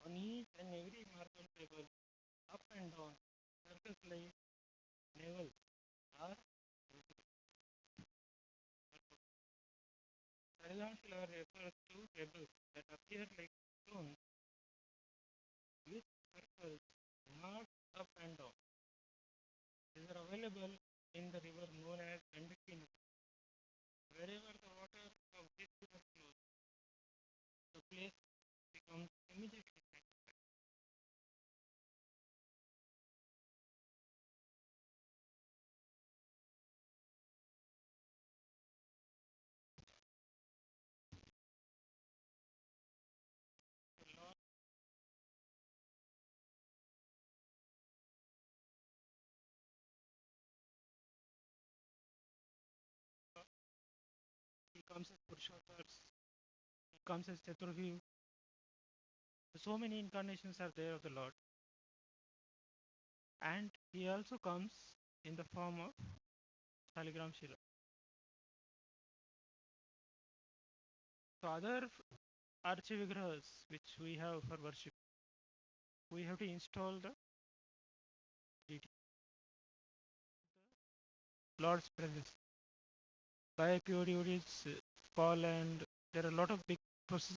On each and every marble table, up and down, circles like navel are Shaligram refers to pebbles that appear like stones with circles marked up and down. These are available in the river known as Gandaki. Wherever the water of this river flows, the place becomes immediately sanctified. The Lord he comes as Purushottas, he comes as Chaturvyu. So many incarnations are there of the Lord. And he also comes in the form of Shaligram Shila. So other Archi Vigrahas which we have for worship, we have to install the deity, Lord's presence. By PODOD's call, and there are a lot of big processes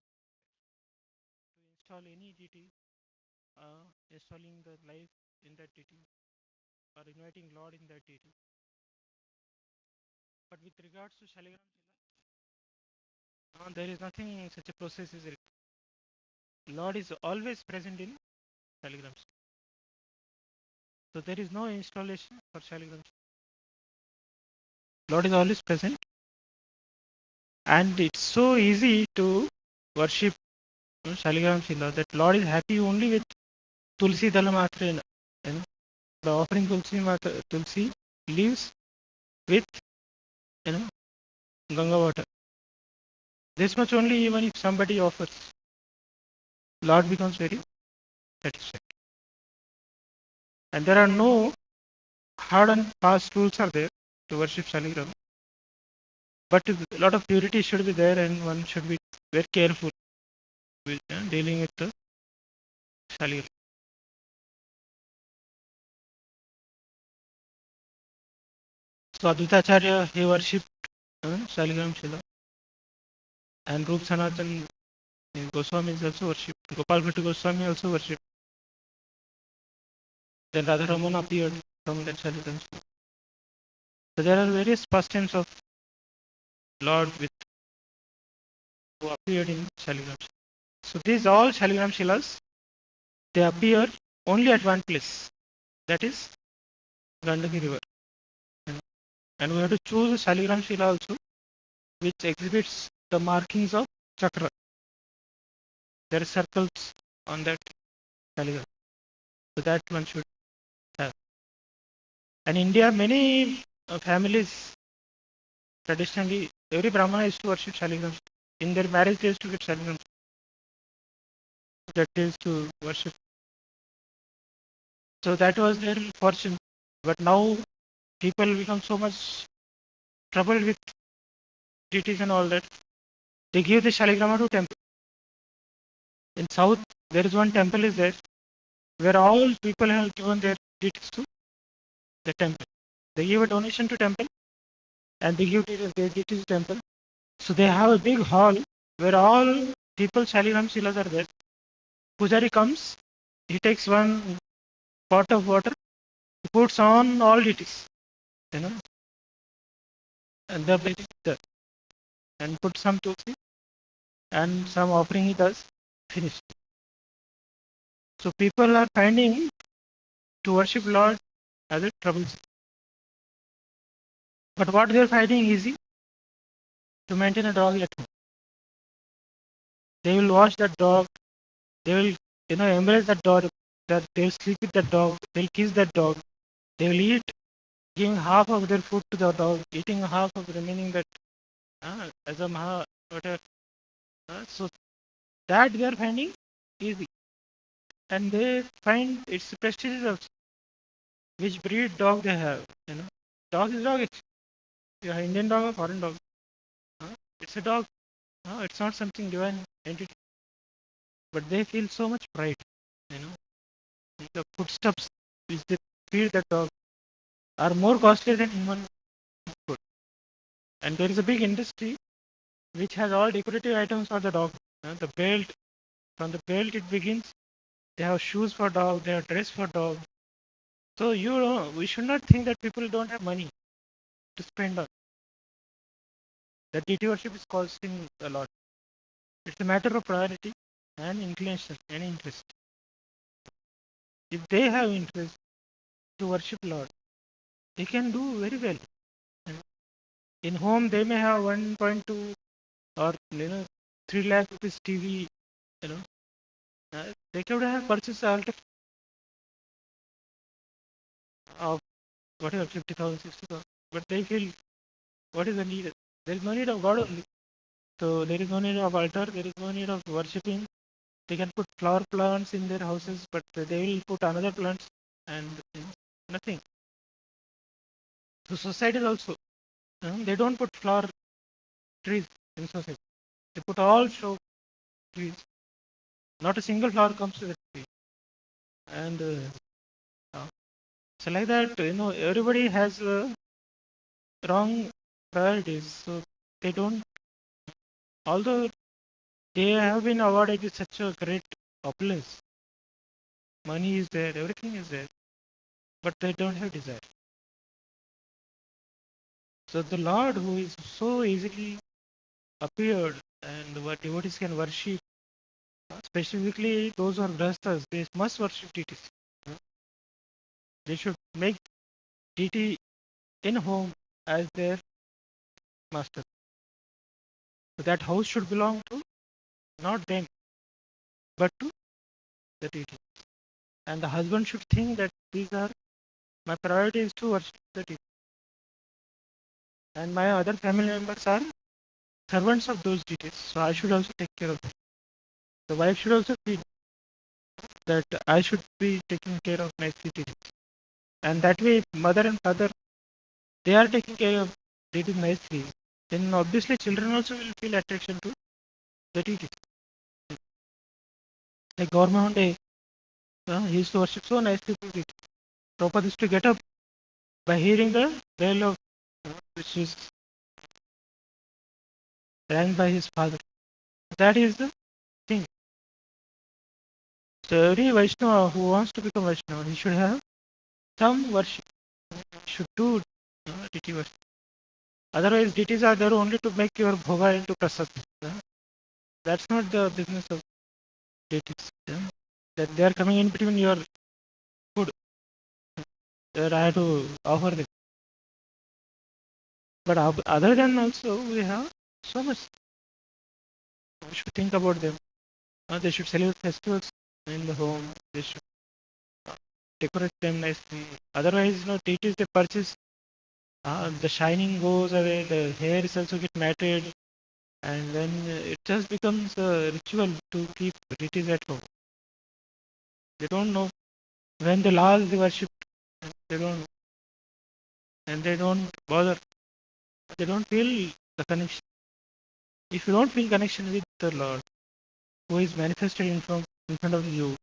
to install any deity, installing the life in that deity or inviting Lord in that deity. But with regards to Shaligram Shila, there is nothing such a process is required. Lord is always present in Shaligram Shila. So there is no installation for Shaligram Shila. Lord is always present, and it's so easy to worship Shaligram Shila that Lord is happy only with Tulsi Dalamatra. The offering Tulsi leaves with Ganga water. This much only, even if somebody offers, Lord becomes very satisfied. And there are no hard and fast rules are there to worship Shaligram. But a lot of purity should be there, and one should be very careful with dealing with the Shaligram. So Advaita Acharya, he worshipped Shaligram Shila. And Rup Sanatan Goswami is also worshipped. Gopal Bhattu Goswami also worshipped. Then Radharamana appeared from that Shaligram Shila. So there are various pastimes of Lord with who appeared in Shaligram Shila. So these all Shaligram Shilas, they appear only at one place, that is Gandaki river. And we have to choose a Shaligram Shila also which exhibits the markings of chakra. There are circles on that Shaligram. So that one should have. And in India, many families traditionally, every Brahmana used to worship Shaligram. In their marriage, they used to get Shaligram. That is to worship. So that was their fortune. But now people become so much troubled with deities and all that. They give the Shaligrama to temple. In south, there is one temple is there where all people have given their deities to the temple. They give a donation to temple and they give their deities to temple. So they have a big hall where all people Shaligram Shilas are there. Pujari comes, he takes one pot of water, he puts on all deities, and the blessing there, and put some tulsi and some offering he does, finished. So people are finding to worship Lord as a troublesome. But what they are finding easy to maintain a dog at home. They will wash that dog, they will embrace that dog, that they will sleep with that dog, they will kiss that dog, they will eat, giving half of their food to the dog, eating half of the remaining that as a maha whatever. So that they are finding easy. And they find it's prestigious also. Which breed dog they have, Dog is dog. You have Indian dog or foreign dog. It's a dog. It's not something divine entity. but they feel so much pride. You know, the footsteps which they feed the dog are more costly than human food. And there is a big industry which has all decorative items for the dog. The belt, from the belt it begins. They have shoes for dog. They have dress for dog. So we should not think that people don't have money to spend on. That deity worship is costing a lot. It's a matter of priority and inclination and interest. If they have interest to worship Lord, they can do very well. In home, they may have 1.2 or 3 lakh rupees TV. You know, they could have purchased of whatever 50,000, 60,000, but they feel what is the need? There is no need of God only. So there is no need of altar. There is no need of worshipping. They can put flower plants in their houses, but they will put another plants and nothing. So society also, they don't put flower trees in society. They put all show trees. Not a single flower comes to the tree. And so like that, everybody has wrong priorities. So they don't, although they have been awarded with such a great opulence, money is there, everything is there, but they don't have desire. So the Lord, who is so easily appeared and what devotees can worship, specifically those who are grastas, they must worship deities. They should make deity in home as their master. So that house should belong to not them, but to the deity. And the husband should think that these are my priority is to worship the deity. And my other family members are servants of those deities. So I should also take care of them. The wife should also feel that I should be taking care of my deities. And that way, mother and father, they are taking care of deities nicely. Then obviously children also will feel attraction to the deities. Like Gaurma one day, he used to worship so nicely to deities. Prabhupada used to get up by hearing the bell of which is rang by his father. That is the thing. So every Vaishnava who wants to become Vaishnava, he should have some worship. He should do deity worship. Otherwise, deities are there only to make your bhoga into prasad. That's not the business of deities. That they are coming in between your food. That I have to offer them. But other than also, we have so much. We should think about them. They should celebrate festivals in the home. They should decorate them nicely. Otherwise, deities they purchase, the shining goes away, the hair is also get matted, and then it just becomes a ritual to keep deities at home. They don't know when the last they worship. They don't know, and they don't bother. They don't feel the connection. If you don't feel connection with the Lord, who is manifested in front of you,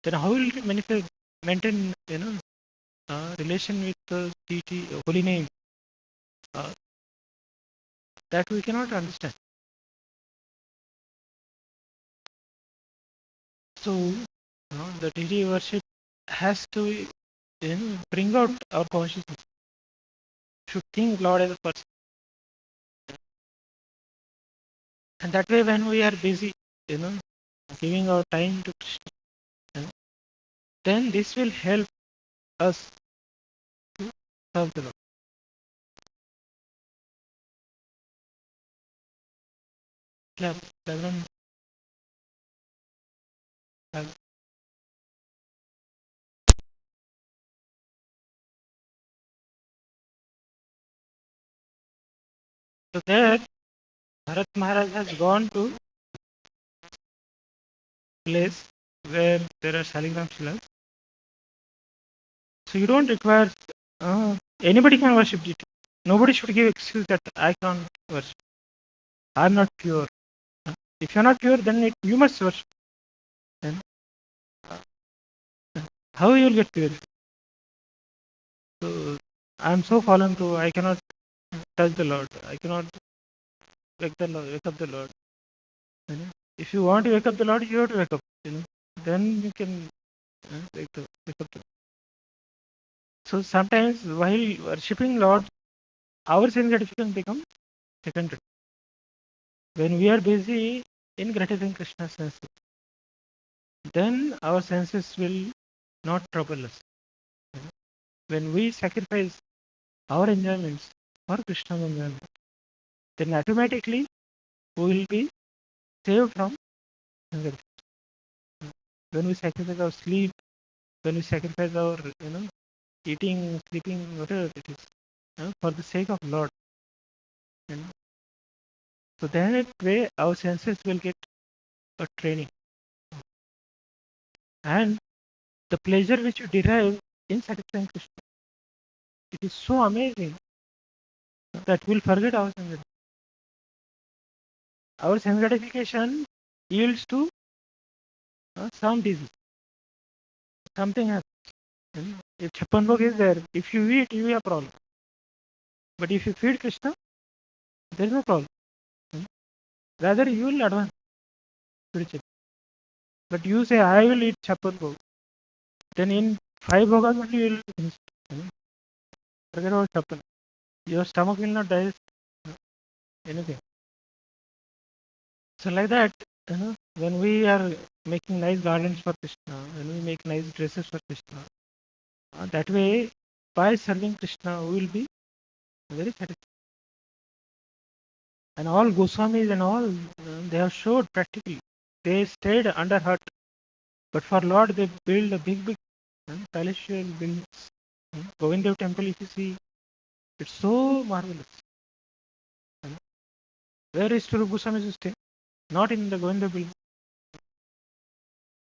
then how will you maintain relation with the deity, holy name? That we cannot understand. So the deity worship has to bring out our consciousness. Should think Lord as a person, and that way when we are busy, giving our time to Krishna, then this will help us to serve the Lord. Yeah, background. So there, Bharat Maharaj has gone to place where there are Shaligram Shilas. So you don't require anybody can worship deity. Nobody should give excuse that I can't worship. I'm not pure. If you're not pure, then you must worship. then how you will get purified? So I am so fallen to, I cannot touch the Lord. I cannot wake up the Lord. You know? If you want to wake up the Lord, you have to wake up. Then you can wake up. So sometimes while worshipping Lord, our sense gratification becomes secondary. When we are busy in gratifying Krishna's senses, then our senses will not trouble us. When we sacrifice our enjoyments for Krishna's enjoyment, then automatically we will be saved from sense gratification. When we sacrifice our sleep, when we sacrifice our eating, sleeping, whatever it is, for the sake of Lord, so then that way our senses will get a training, and the pleasure which you derive in satisfying Krishna, it is so amazing that we'll forget our sense gratification. Our sense gratification yields to some disease. Something happens. If Chappan Bhog is there, if you eat, you have a problem. But if you feed Krishna, there is no problem. Rather, you will advance spiritually. But you say, I will eat Chappan Bhog. Then in 5 bhogas only you will finish. Forget about Chappan. Your stomach will not digest anything. So like that, when we are making nice gardens for Krishna, when we make nice dresses for Krishna, that way, by serving Krishna, we will be very satisfied. And all Goswamis and all, they have showed practically. They stayed under hut. But for Lord, they build a big palatial buildings. Govindev temple, if you see, it's so marvelous. Where is Swarup Goswami to stay? Not in the Govindev building.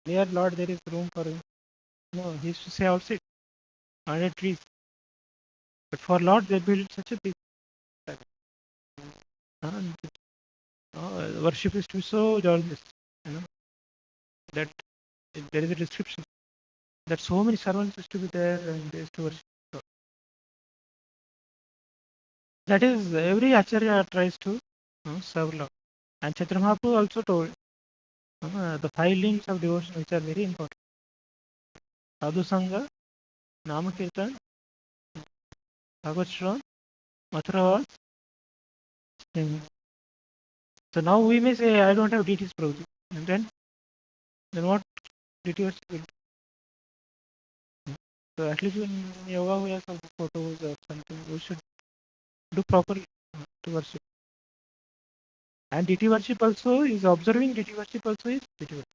Near Lord, there is room for him. No, he used to stay outside, under trees. But for Lord, they built such a big worship is to be so joyous, that there is a description that so many servants used to be there and they used to worship. That is, every Acharya tries to serve Lord. And Chaitanya Mahaprabhu also told the 5 limbs of devotion which are very important. Sadhu Sangha, Nama Kirtan, Bhagavad Shravan, Mathura Vas. So now we may say, I don't have deities, Prabhuji. And then what deity worship will do? So at least in yoga we have some photos or something. We should do properly to worship. And deity worship also is observing deity worship also is deity worship.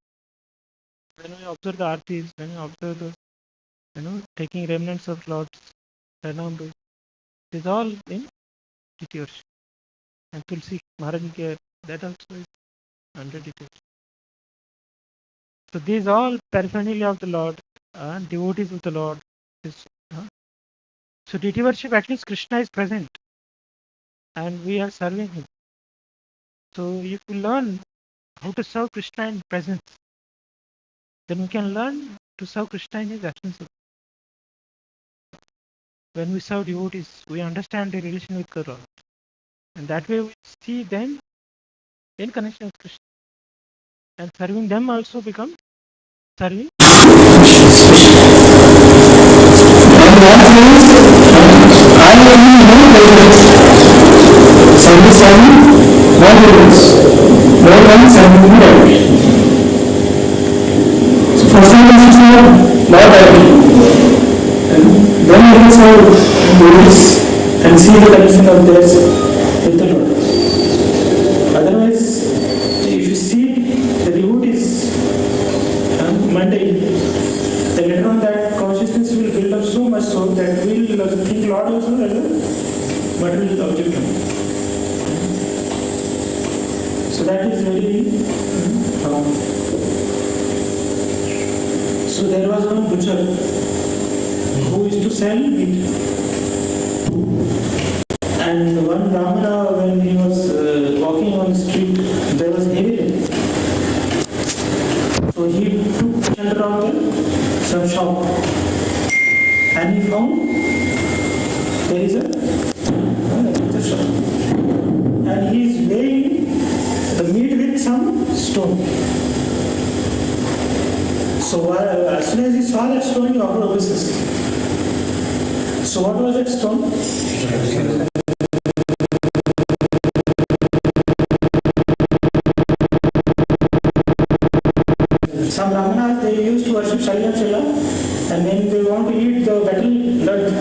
When we observe the artis, when we observe the taking remnants of Lord's Ranam, it is all in deity worship. And Tulsi Maharaj Ki, that also is under deity worship. So these all paraphernalia of the Lord, devotees of the Lord. So deity worship, at least Krishna is present and we are serving him. So if we learn how to serve Krishna in presence, then we can learn to serve Krishna in his absence. When we serve devotees, we understand the relation with the Lord. And that way we see them in connection with Krishna. And serving them also becomes serving. So first time is not happy. And then we can serve devotees and see the connection of theirs with the Lord. Otherwise, if you see the devotees mundane, then later on that consciousness will build up so much so that we will think Lord also as a material object. So that is very so there was one butcher who used to sell meat, and one Brahmana, when he was walking on the street, there was heavy rain. So he took shelter of some shop and he found there is a shop and he is weighing the meat with some stone. So as soon as he saw that stone, he offered obeisance. So what was that stone? Some Brahmanas, they used to worship Shaligram Shila, and when they want to eat the battle blood,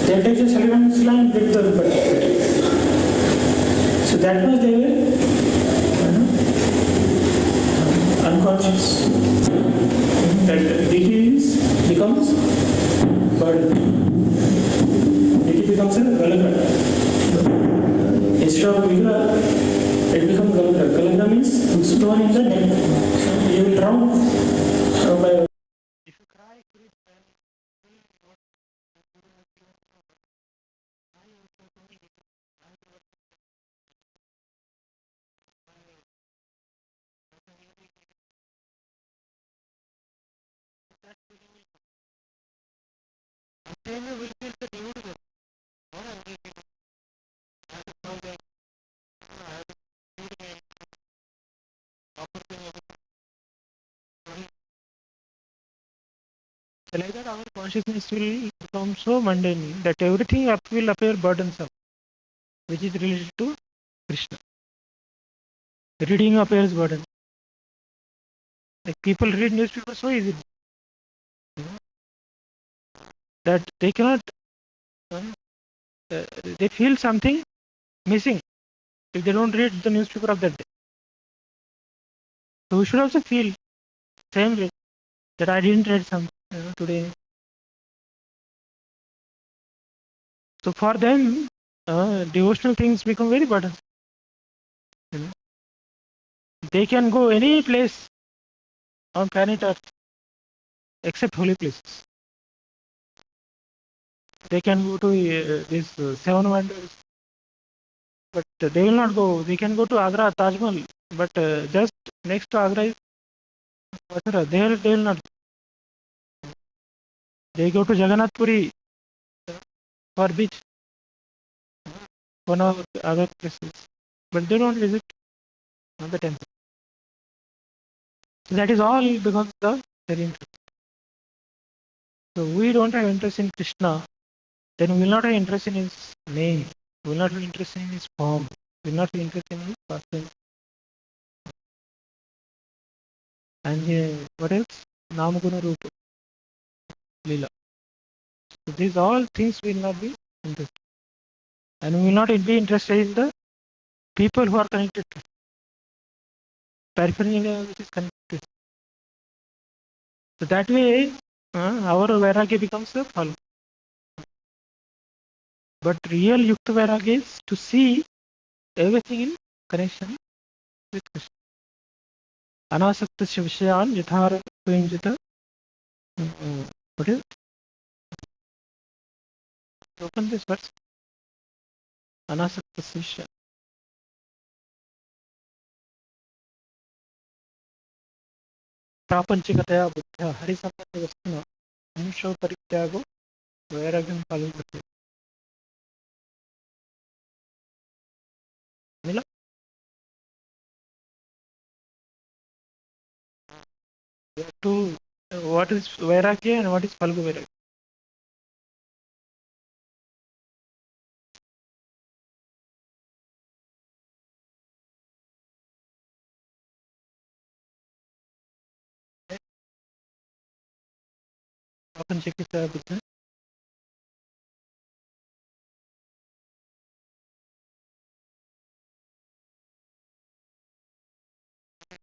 they take the Shaligram Shila and break the battle. So that was they were unconscious. That disease becomes burden. It becomes a galagra. Instead of vigra, it becomes galagra. Galagra means stone in the neck. You will drown by. If you cry, so like that, our consciousness will become so mundane that everything will appear burdensome, which is related to Krishna. Reading appears burden. Like people read newspapers so easily that they cannot. They feel something missing if they don't read the newspaper of that day. So we should also feel same way that I didn't read something today. So for them, devotional things become very burdensome. They can go any place on planet Earth except holy places. They can go to these seven wonders, but they will not go. They can go to Agra, Taj Mahal, but just next to Agra is Mathura. They will not. They go to Jagannath Puri for beach, one of the other places, but they don't visit the temple. So that is all because of their interest. So we don't have interest in Krishna, then we will not have interest in his name, we will not have interest in his form, we will not have interest in his person. And what else? Namaguna Rupa, Lila. So these all things will not be interested. And we will not be interested in the people who are connected to paraphernalia which is connected. So that way, our vairagya becomes a phala. But real yukta vairagya is to see everything in connection with Krishna. Anasaktasya vishayan yathara premjita. What is it? Open this verse. Anasaktasya vishayan. प्रापंचिकतया बुद्ध्या हरिसंबंध वस्तुना मनुष्यो परित्यागो वैराग्यं फलते. मिला? To what is vairagya and what is falgu vairagya? प्रापंचिकतया बुद्ध्या.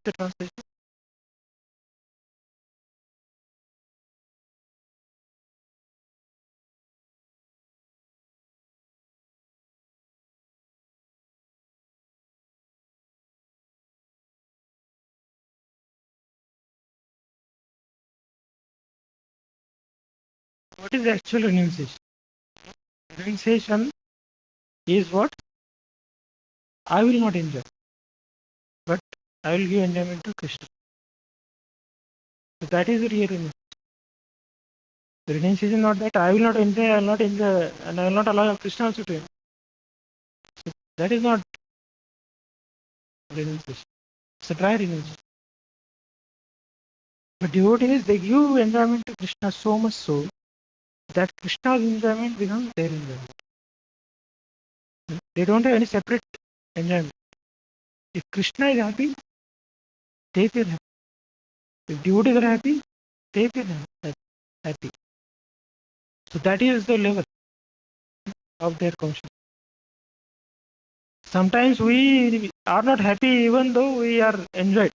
The translation. What is the actual renunciation? Renunciation is what? I will not enjoy, but I will give enjoyment to Krishna. So that is the real renunciation. The renunciation is not that I will not enjoy, I will not enjoy, and I will not allow Krishna also to enjoy. So that is not renunciation. It's a dry renunciation. But devotees, they give enjoyment to Krishna so much so that Krishna's enjoyment becomes their enjoyment. They don't have any separate enjoyment. If Krishna is happy, they feel happy. If devotees are happy, they feel happy. So that is the level of their consciousness. Sometimes we are not happy even though we are enjoyed.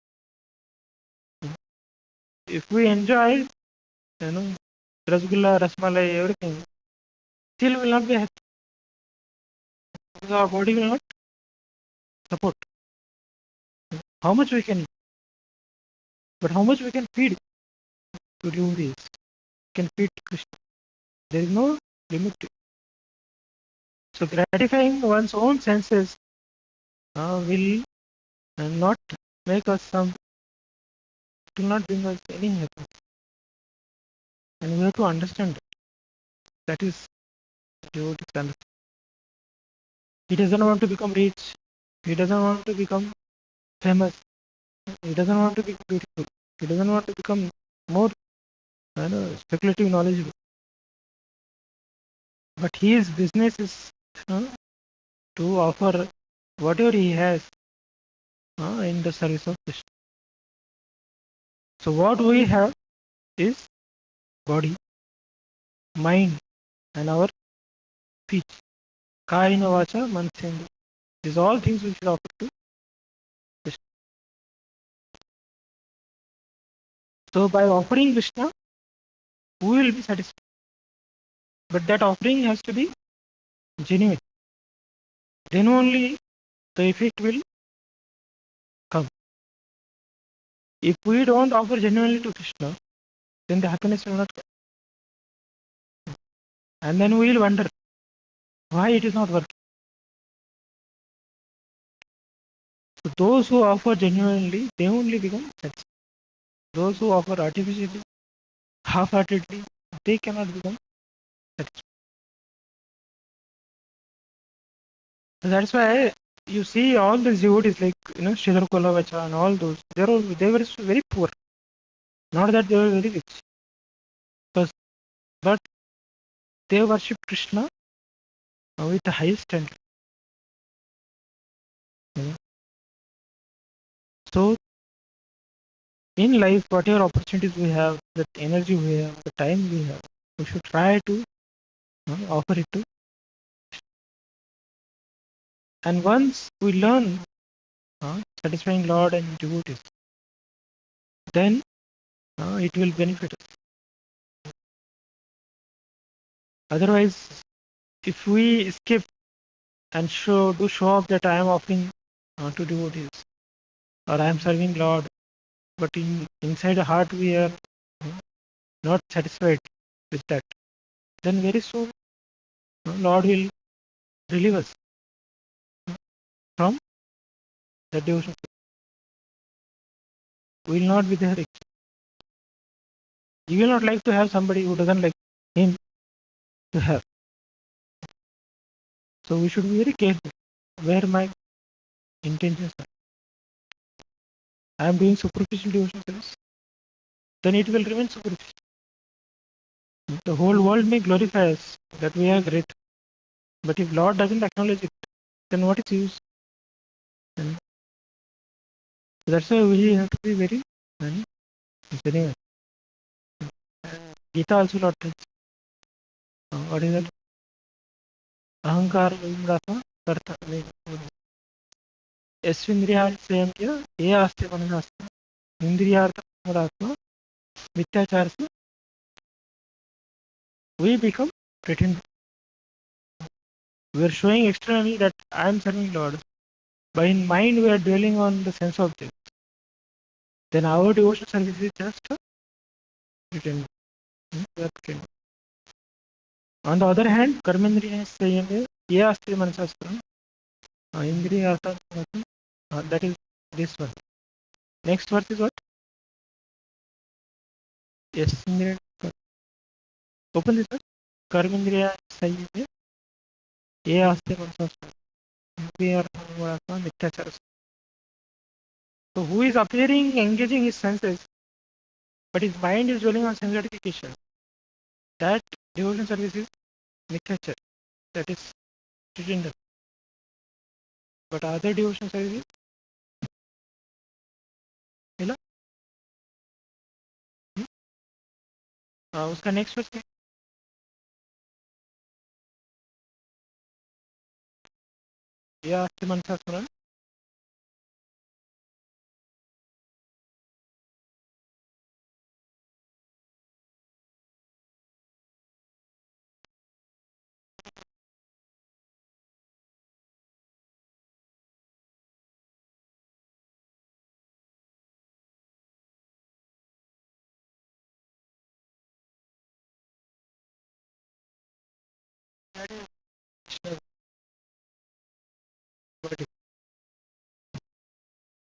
If we enjoy, rasgulla, rasmalai, everything, still will not be happy. Because our body will not support. How much we can eat, but how much we can feed to devotees, can feed Krishna. There is no limit to it. So gratifying one's own senses will not make us it will not bring us any happiness. And we have to understand that. That is devotee's understanding. He doesn't want to become rich. He doesn't want to become famous. He doesn't want to become beautiful. He doesn't want to become more speculative knowledgeable. But his business is to offer whatever he has in the service of Krishna. So what we have is body, mind, and our speech. Kayena vacha mansendra. These all things we should offer to Krishna. So by offering Krishna, we will be satisfied. But that offering has to be genuine. Then only the effect will come. If we don't offer genuinely to Krishna, then the happiness will not come. And then we will wonder why it is not working. So those who offer genuinely, they only become satisfied. Those who offer artificially, half-heartedly, they cannot become satisfied. So that's why you see all the devotees like Sridhar Kolavacha and all those, they were very poor. Not that they were very rich. But they worship Krishna with the highest standard. So in life, whatever opportunities we have, the energy we have, the time we have, we should try to offer it to. And once we learn satisfying Lord and devotees, then it will benefit us. Otherwise, if we skip and show off that I am offering to devotees or I am serving Lord, but inside the heart we are not satisfied with that, then very soon Lord will relieve us from that devotion. We will not be there. You will not like to have somebody who doesn't like him to have. So we should be very careful where my intentions are. I am doing superficial devotion service, then it will remain superficial. The whole world may glorify us that we are great. But if Lord doesn't acknowledge it, then what is use? And that's why we have to be very genuine. Gita also Lord tells. What is that? Ahankar Vimrata Karta. Yasvindriya Swayam Kya Ye Aste Manasasta Indriyartha Muratma Mityacharasya. We become pretend. We are showing externally that I am serving Lord. But in mind we are dwelling on the sense object. Then our devotional service is just pretend. On the other hand, Karmendriya Swayam Ye Aste Manasasta Indriyartha Muratma. That is this one. Next verse is what? Yes, Indriya. Open this up. Karmindriya Sayyid. ये आस्ते we are Mithyachara. So who is appearing, engaging his senses, but his mind is dwelling on sense gratification. That devotion service is Mithyachara. That is pretender. But other devotion service is मिला? उसका next verse क्या? ये आस्ते मनसा सुना.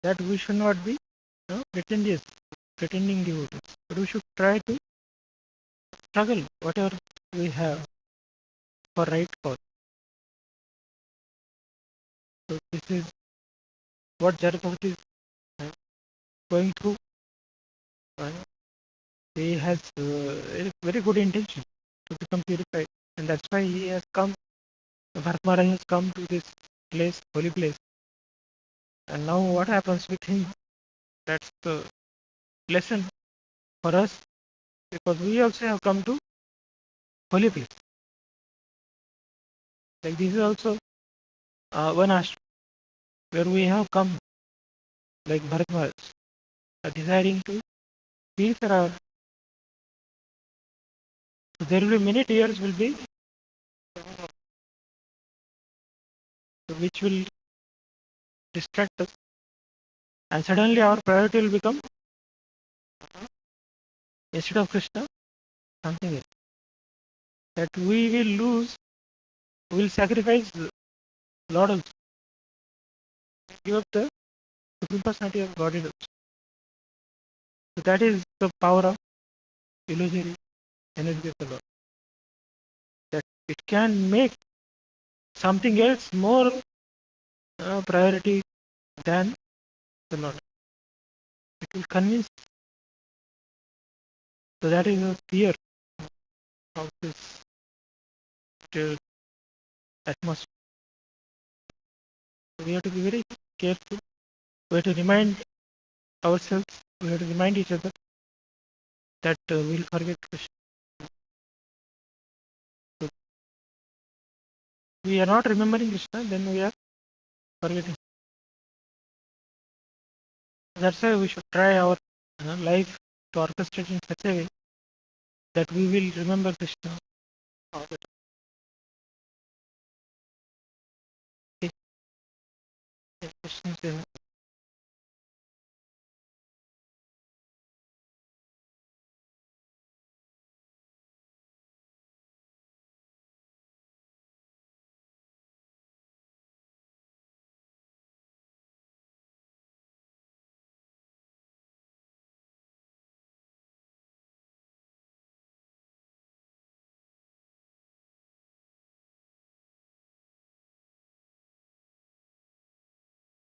That we should not be pretending devotees, but we should try to struggle whatever we have for right cause. So this is what Jarabhakti is going through. He has a very good intention to become purified, and that's why he has come. Bharat Maharaj has come to this place, holy place. And now what happens with him? That's the lesson for us, because we also have come to holy place. Like this is also one ashram where we have come, like Bharat Maharaj, desiring to purify our. So there will be many tears will be, which will distract us, and suddenly our priority will become, instead of Krishna, something else. That we will lose, we will sacrifice Lord also, give up the Supreme Personality of Godhead also. So that is the power of illusory energy of the Lord. That it can make something else more priority than the Lord. It will convince. So that is the fear of this atmosphere. So we have to be very careful. We have to remind ourselves, we have to remind each other that we will forget Krishna. So we are not remembering Krishna, then we are forgetting. That's why we should try our life to orchestrate in such a way that we will remember Krishna all the time. Okay. Any questions you have?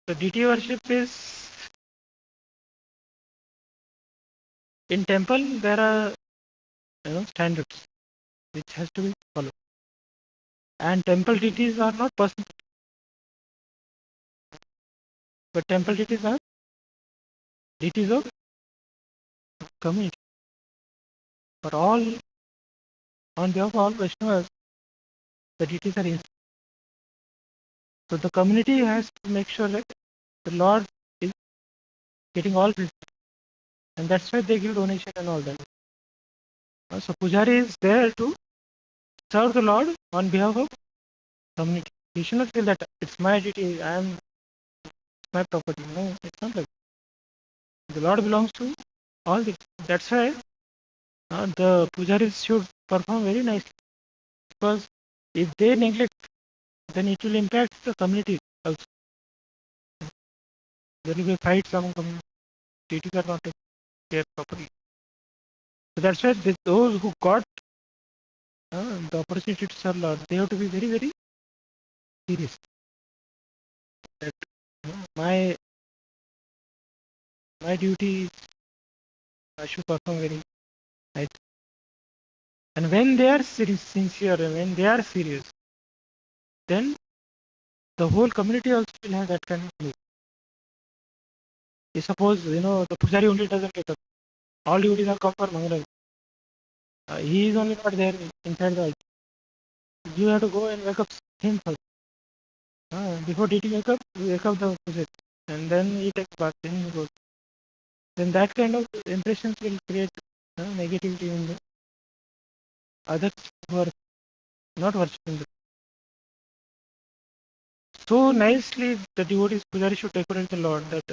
So deity worship is, in temple there are standards which has to be followed. And temple deities are not personal, but temple deities are deities of community. For all, on behalf of all Vaishnavas, the deities are in. So the community has to make sure that the Lord is getting all credit. And that's why they give donation and all that. So Pujari is there to serve the Lord on behalf of community. He should not feel that it's my duty, it's my property. No, it's not like that. The Lord belongs to all this. That's why the pujaris should perform very nicely. Because if they neglect, then it will impact the community also. There will be fights among community. Deities are not taken care properly. So that's why those who got the opportunity to serve Lord, they have to be very, very serious. That my duty is I should perform very right. And when they are sincere, and when they are serious, then the whole community also will have that kind of belief. Suppose the pujari only doesn't get up. All duties are come for Mangalam. He is only not there inside the altar. You have to go and wake up him first. Before DT wake up the pujari. And then he takes bath, then he goes. Then that kind of impressions will create negativity in the others who are not worshipping. So nicely the devotees pujari should decorate the Lord, that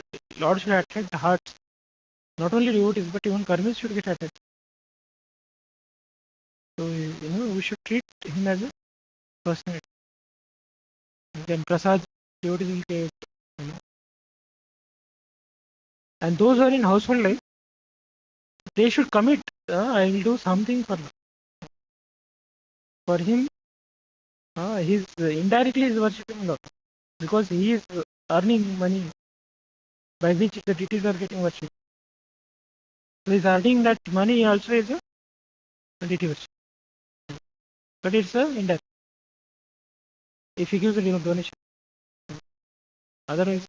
Lord should attract the hearts. Not only devotees but even karmis should get attached. So we should treat him as a personality. Then prasad devotees will get. And those who are in household life, they should commit. I will do something for him. He's indirectly is worshipping Lord because he is earning money by which the deities are getting worshipped. So he's earning that money also is a deity worship. But it's a indirect. If he gives a donation. Otherwise,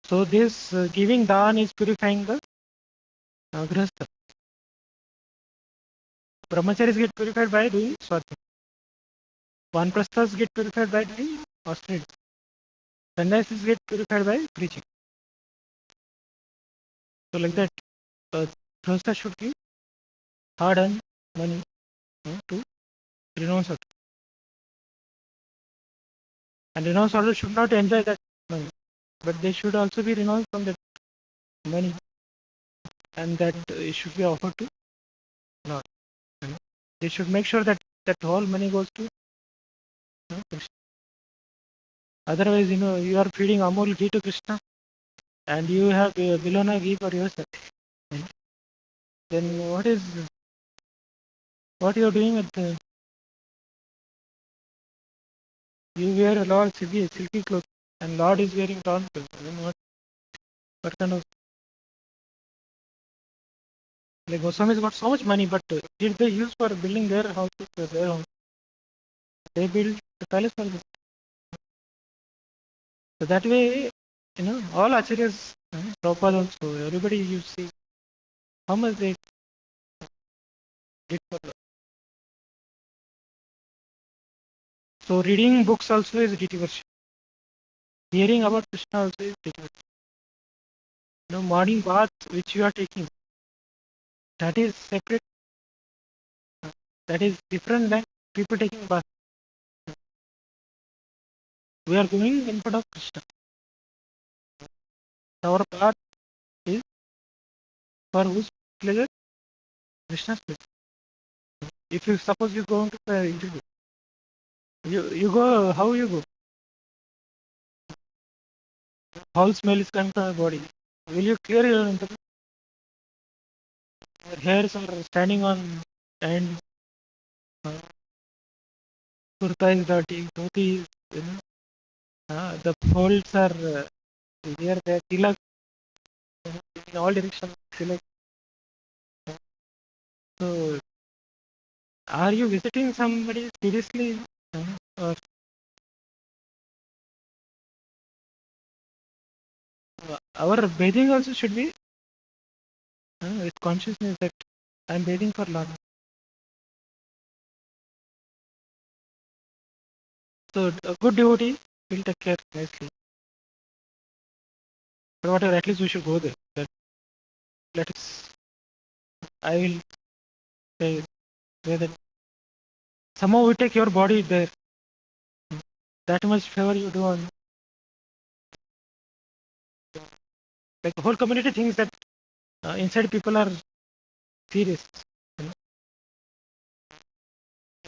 so this giving dhan is purifying the grihastha. Brahmacharis get purified by doing swadhyaya. Vanprasthas get purified by doing austerity. Sannyasis get purified by preaching. So like that, grihastha should give hard-earned money to renounce order. And renounce order should not enjoy that money, but they should also be renounced from that money, and that it should be offered to Lord. They should make sure that whole money goes to Krishna. Otherwise, you are feeding Amul ghee to Krishna, and you have Bilona ghee for yourself. Then what you are doing with you wear a lot of silky clothes, and Lord is wearing torn clothes. Then what kind of like Goswamis got so much money, but did they use for building their houses, their homes? They built the palace for this. So that way, all acharyas, Prabhupada also, everybody you see how much they did for Lord. So reading books also is deity worship. Hearing about Krishna also is deity worship. Morning bath which you are taking, that is separate. That is different than people taking bath. We are going in front of Krishna. Our bath is for whose pleasure? Krishna's pleasure. If you suppose you go into the interview, you go, how you go? Foul smell is coming from your body. Will you clear your interview? Your hairs are standing on and kurta is dirty, dhoti is, the folds are here, there, tilak in all directions, tilak. So, are you visiting somebody seriously? Or our bathing also should be with consciousness that I am bathing for Lord. So, a good devotee will take care nicely. But whatever, at least we should go there. Let us, I will say that somehow we take your body there. That much favor you do on. Like the whole community thinks that inside people are serious.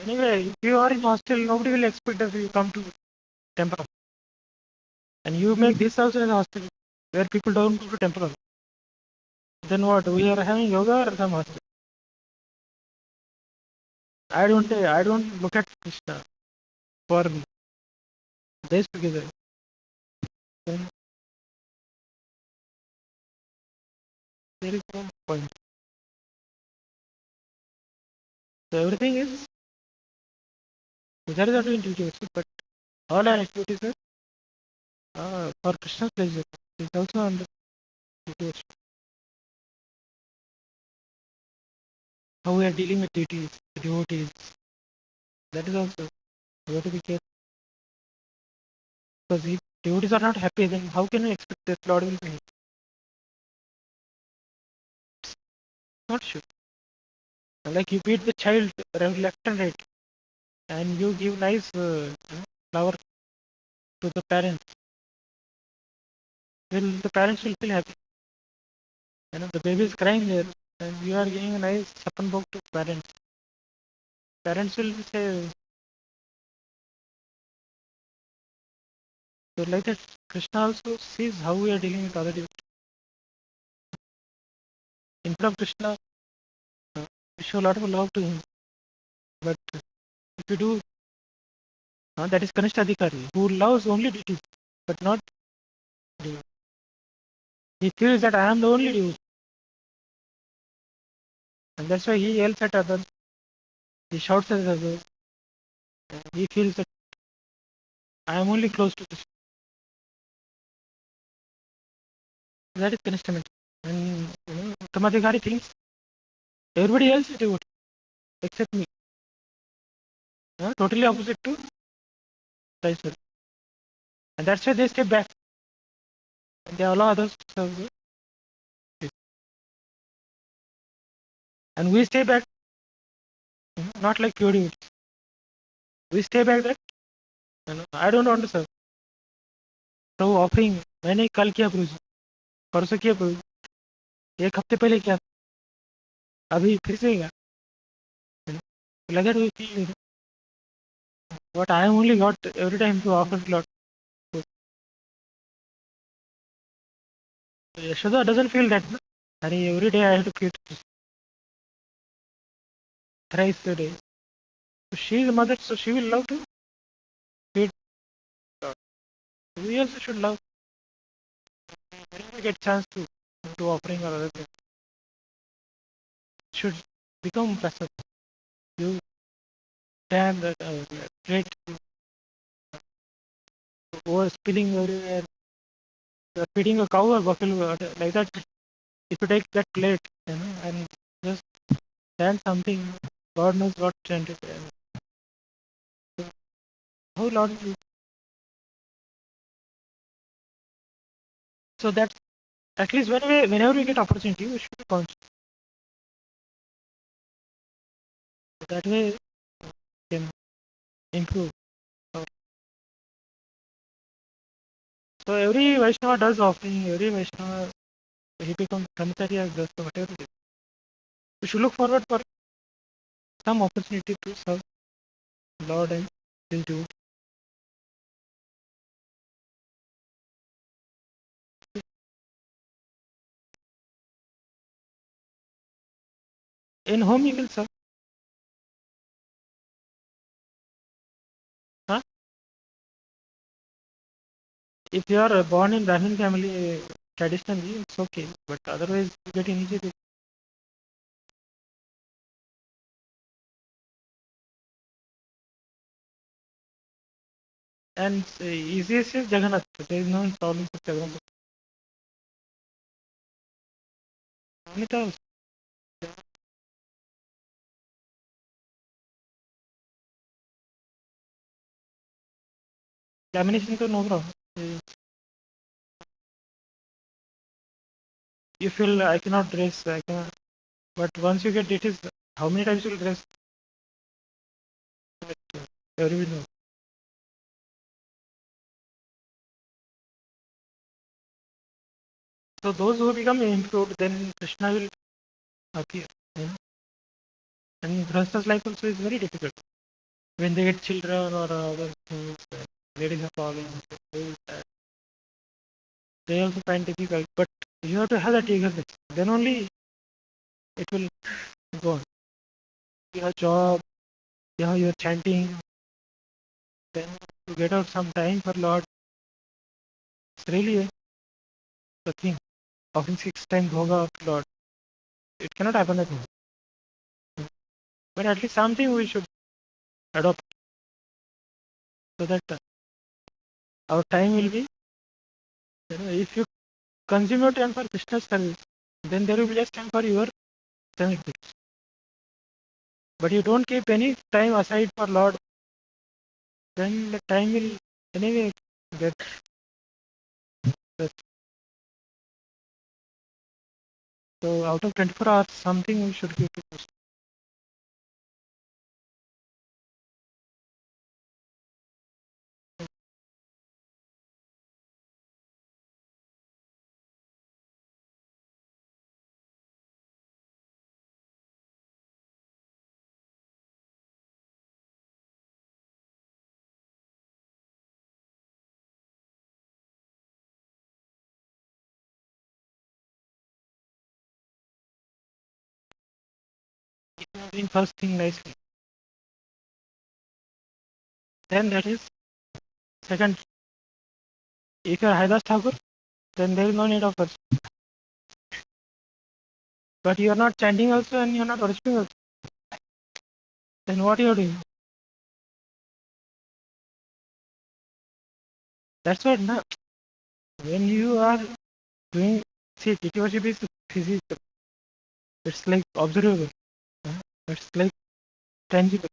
Anyway, if you are in hostel, nobody will expect that you come to temple. And you make this also as a hostel where people don't go to temple. Then what? We are having yoga or some hospital. I don't look at Krishna for days together. Then there is no point. So everything is there is also intuitive, but all our activities are for Krishna's pleasure. It's also under intuition. How we are dealing with deities, devotees. That is also we have to be careful. Because if devotees are not happy, then how can we expect that Lord will be happy? Not sure. Like you beat the child left and right, and you give nice flower to the parents. Will the parents will feel happy? The baby is crying there, and you are giving a nice chapan bhog to parents. Parents will say, so like that. Krishna also sees how we are dealing with other devotees. In front of Krishna, we show a lot of love to him. But if you do, that is Kanishta Adhikari, who loves only deities, but not devotees. He feels that I am the only devotee. And that's why he yells at others, he shouts at others. He feels that I am only close to Krishna. That is Kanishta mentality. And Uttamadhikari thinks everybody else is devotee except me. Totally opposite to Raiswar. And that's why they step back. And they allow others to serve the. And we stay back, not like pure devotees. We stay back that I don't want to serve. Prabhu offering मैंने कल किया प्रभु जी, परसों किया प्रभु जी, एक हफ्ते पहले किया, अभी फिर से लगा what I am only got every time to offer lot. Yashoda doesn't feel that. Every day I have to feed thrice a day. So she is a mother, so she will love to feed. We also should love. Whenever we get chance to do offering or other things, should become passive. You stand that plate over spilling everywhere. You are feeding a cow or buffalo like that. If you take that plate, and just stand something, God knows what chant it. How Lord will. So that's at least whenever we get opportunity, we should be conscious. That way, we can improve. So every Vaishnava does offering, every Vaishnava, he becomes brahmacharya, does whatever it is. We should look forward for some opportunity to serve Lord and His devotee. In home you will serve. Huh? If you are born in Brahmin family, traditionally, it's okay. But otherwise, you get initiated. And easiest is Jagannath. There is no problem with Jagannath. Amita, lamination to no problem. You feel I cannot dress, I cannot. But once you get it is how many times you will dress? Everybody knows. So those who become improved, then Krishna will appear. And Grihastha's life also is very difficult. When they get children or other things, ladies are falling, they also find difficult. But You have to have that eagerness. Then only it will go on. You have job, you have your chanting, then you get out some time for Lord. It's really the thing. Offering 6 times bhoga of Lord. It cannot happen at home. But at least something we should adopt so that our time will be, if you consume your time for Krishna's service, then there will be less time for your service. But you don't keep any time aside for Lord, then the time will anyway get. So out of 24 hours, something we should give to Krishna. If you are doing first thing nicely, then that is second. If you are Haridas Thakur, then there is no need of first. But you are not chanting also and you are not worshipping also. Then what you are doing? That's what now. When you are doing, see, deity worship is physical. It's like observable. It's like tangible.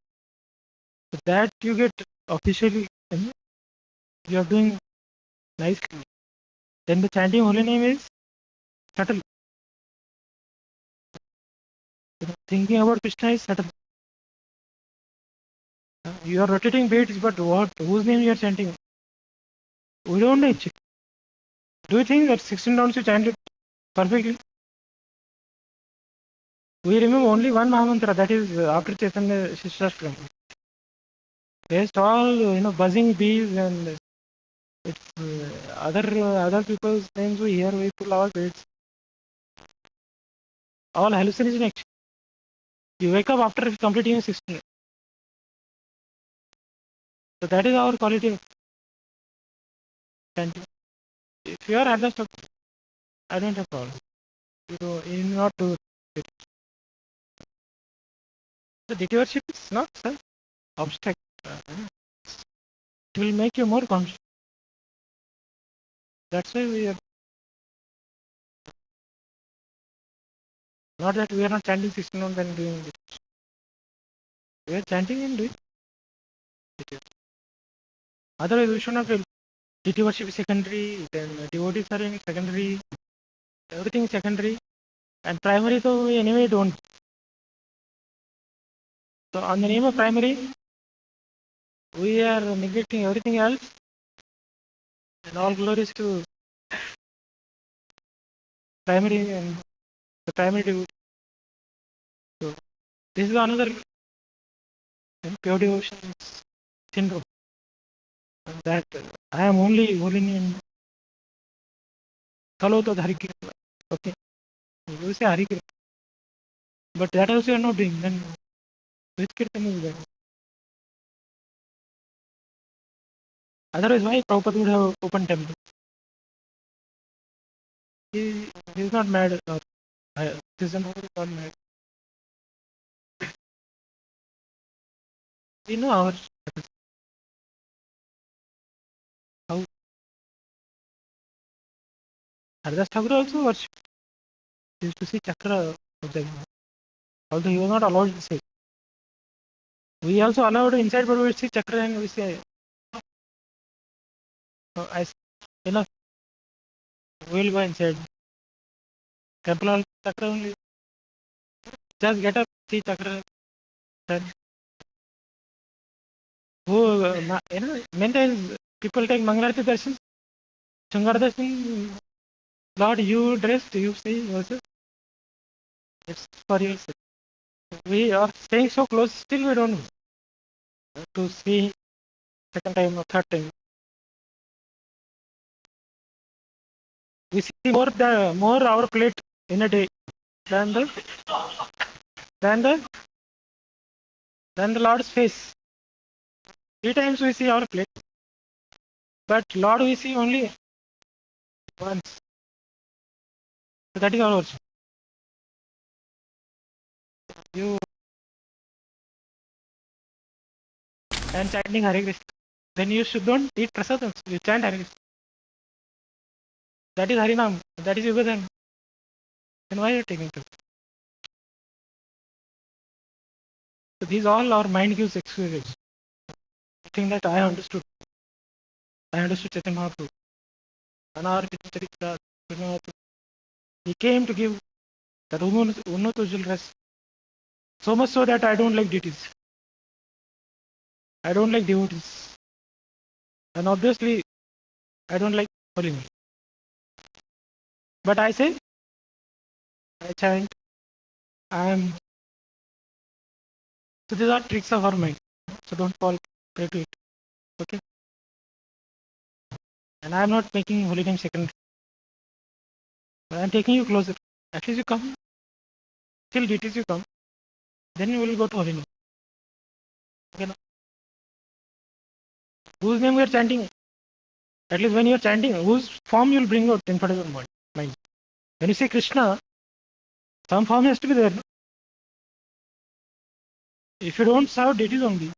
So that you get officially, you are doing nicely. Then the chanting holy name is subtle. Thinking about Krishna is subtle. You are rotating beats, but what? Whose name you are chanting? We don't know. Do you think that 16 rounds you chanted perfectly? We remember only one Mahamantra, that is after Chaitanya Shishastram. Rest all buzzing bees and it's other people's names we hear, we pull our beads. All hallucination actually. You wake up after completing 16. So that is our quality of chanting. If you are adjust, I don't have problem. You not do it. The deity worship is not such abstract. It will make you more conscious. That's why we are not that we are not chanting 16 and then doing this. We are chanting and doing it. Otherwise, we should not feel deity worship is secondary, then devotee serving is secondary, everything is secondary, and primary, so we anyway don't. So, on the name of primary, we are neglecting everything else, and all glories to primary and the primary devotee. So, this is another pure devotion syndrome. That I am only holy name. Follow the Hari Kirtan. Okay. You say Hari Kirtan. But that also you are not doing. Then which Kirtan is that? Otherwise, why Prabhupada would have open temple? He is not mad. Citizen is not mad. We know our how Haridas Thakur also worship. He used to see Chakra of the although he was not allowed to say. We also allowed inside, but we see Chakra and we say, I enough. We will go inside. Temple also Chakra only. Just get up, see Chakra. Then, many times people take Mangalarti darshan, Shangar darshan. Lord, you dressed, you see also. It's for yourself. We are staying so close, still we don't know to see second time or third time. We see more our plate in a day than the than the than the Lord's face. 3 times we see our plate, but Lord we see only once. So that is our worship. You and chanting Hare Krishna, then you should don't eat prasadam. You chant Hare Krishna. That is Harinam. That is Yugadhan. Then why are you taking to? So these all our mind gives excuses. I think that I understood. I understood Chaitanya Mahaprabhu. Anarpita Charitra, Vinod. He came to give that Unnat Ujjwal rest. So much so that I don't like deities. I don't like devotees. And obviously, I don't like holiness. But I say, I chant, I am. So these are tricks of our mind. So don't fall prey to it. Okay? And I am not making holy name secondary. I am taking you closer. At least you come. Till deities you come. Then you will go to holy name. Okay? No? Whose name we are chanting? At least when you are chanting, whose form you will bring out in front of your mind. When you say Krishna, some form has to be there. No? If you don't serve deities only,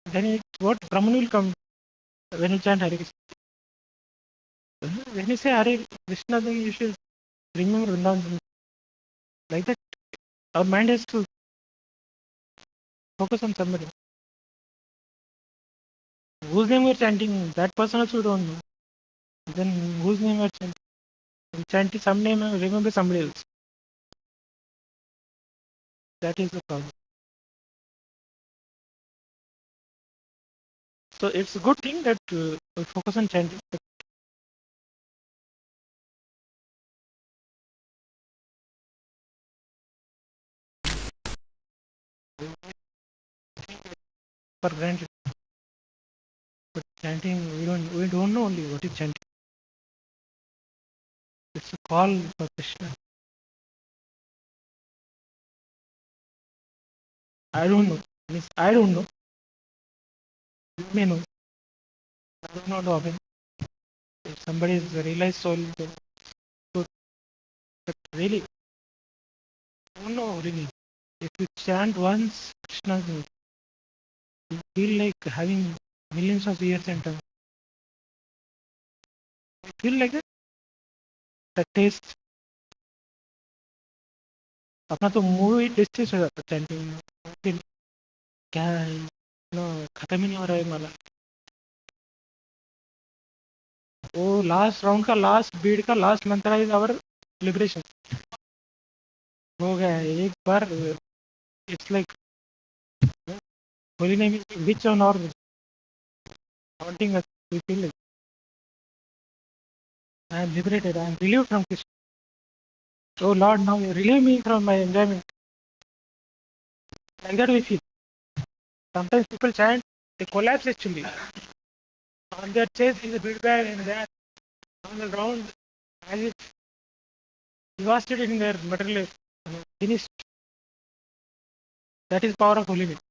then it's what Brahman will come when you chant Hare Krishna. When you say Hare Krishna, then you should remember Vrindavan. Like that, our mind has to focus on somebody. Whose name we are chanting, that person also don't know. Then whose name we are chanting? Chanting some name, remember somebody else. That is the problem. So it's a good thing that we focus on chanting. For granted. But chanting, we don't know only what is chanting. It's a call for Krishna. I don't know. Means I don't know. You may know. I don't know of him. If somebody is a realized soul, then good. But really, I don't know really. If you chant once Krishna's name, you feel like having millions of years and time. You feel like that? The taste. अपना तो mood ही tasty हो जाता chanting फिर क्या है no खत्म ही नहीं हो रहा है मला वो लास्ट राउंड का लास्ट बीट का last mantra is our liberation हो गया है एक बार it's like holy name which on और haunting us we feel like I am liberated I am relieved from Krishna oh Lord now you relieve me from my enjoyment like that we feel sometimes people chant they collapse actually on their chest is a beat bag and they are on the ground as if devastated in their material life finished that is power of holy name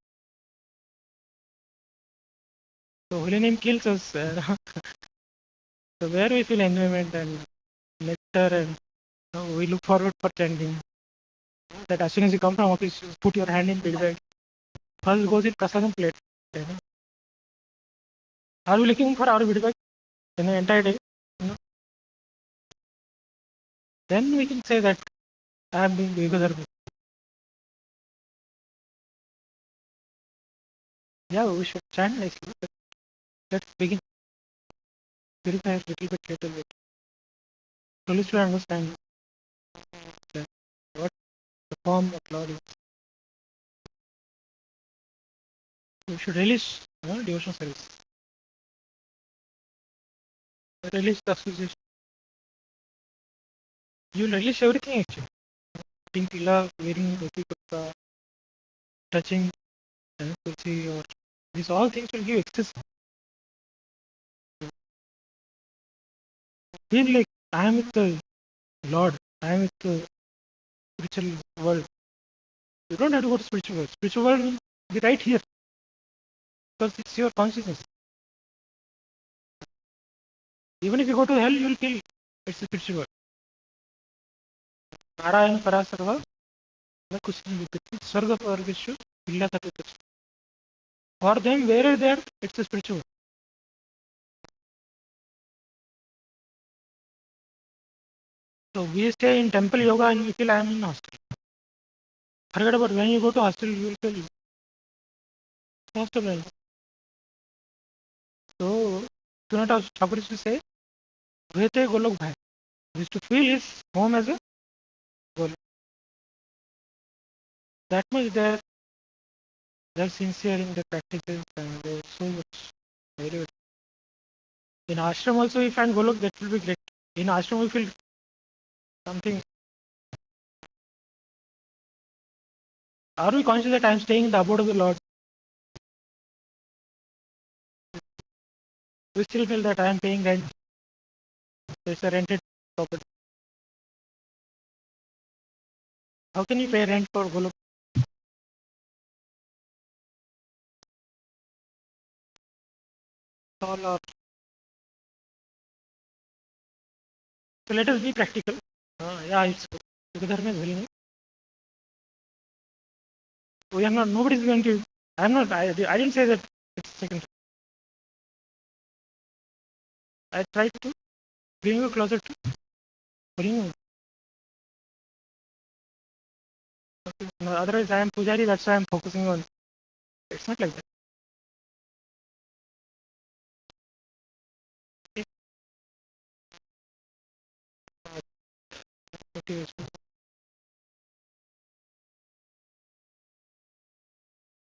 so holy name kills us so where we feel enjoyment and nectar and we look forward for chanting that as soon as you come from office you put your hand in bead bag first goes in prasadam plate you know. Are we looking for our bead bag in the entire day you know? Then we can say that I am being Yugadharma. Yeah, we should chant nicely. Let's begin. Purify a little bit. Slowly to understand what the form of Lord is. We should relish devotional service. Relish the association. You relish everything actually. Putting tilak, wearing dhoti kurta, touching tulsi or these all things will give excess. Feel like I am with the Lord, I am with the spiritual world. You don't have to go to spiritual world. Spiritual world will be right here because it's your consciousness. Even if you go to hell, you will feel it's a spiritual world. Narayan परा सर्व न कुछ नहीं विद्यते स्वर्ग और विश्व इल्ला तक कुछ. For them, where they are, it's a spiritual. So we stay in temple yoga and we feel I am in hostel. Forget about when you go to hostel, you will feel hostel. Right? So, Sunata Thakur used to say, Vete Golok Bhai. He used to feel his home as a Golok. That much they're sincere in their practices and they're so much very good. In ashram also we find Golok, that will be great. In ashram we feel something. Are we conscious that I am staying in the abode of the Lord? We still feel that I am paying rent. So it's a rented property. How can you pay rent for Golok? All or so let us be practical. Yeah, it's together में भेल नहीं. We are not. Nobody is going to. I am not. I didn't say that it's second. I tried to bring you closer to bring you. No, otherwise, I am Pujari. That's why I am focusing on. It's not like that. Okay.